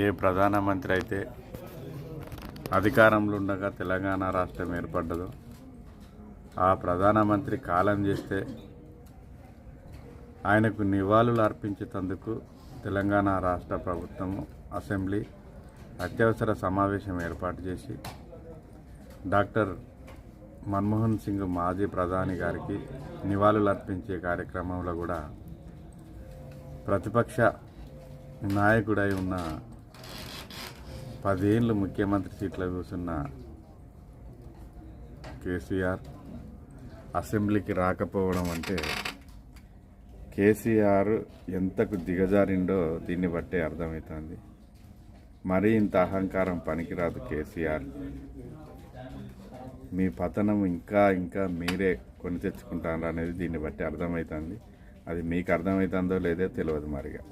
ఏ ప్రధానమంత్రి అయితే అధికారంలో ఉండగా తెలంగాణ రాష్ట్రం ఏర్పడ్డదో ఆ ప్రధానమంత్రి కాలం చేస్తే ఆయనకు నివాళులు అర్పించేందుకు తెలంగాణ రాష్ట్ర ప్రభుత్వం అసెంబ్లీ అత్యవసర సమావేశం ఏర్పాటు చేసి డాక్టర్ మన్మోహన్ సింగ్ మాజీ ప్రధాని గారికి నివాళులు అర్పించే కార్యక్రమంలో కూడా ప్రతిపక్ష నాయకుడై ఉన్న 10 ఏళ్ళు ముఖ్యమంత్రి సీట్లో కూర్చున్న కేసీఆర్ అసెంబ్లీకి రాకపోవడం అంటే కేసీఆర్ ఎంతకు దిగజారిండో దీన్ని బట్టే అర్థమవుతుంది. మరీ ఇంత అహంకారం పనికిరాదు కేసీఆర్. మీ పతనం ఇంకా మీరే కొని తెచ్చుకుంటారు అనేది దీన్ని బట్టి అర్థమవుతుంది. అది మీకు అర్థమవుతుందో లేదో తెలియదు మరిగా.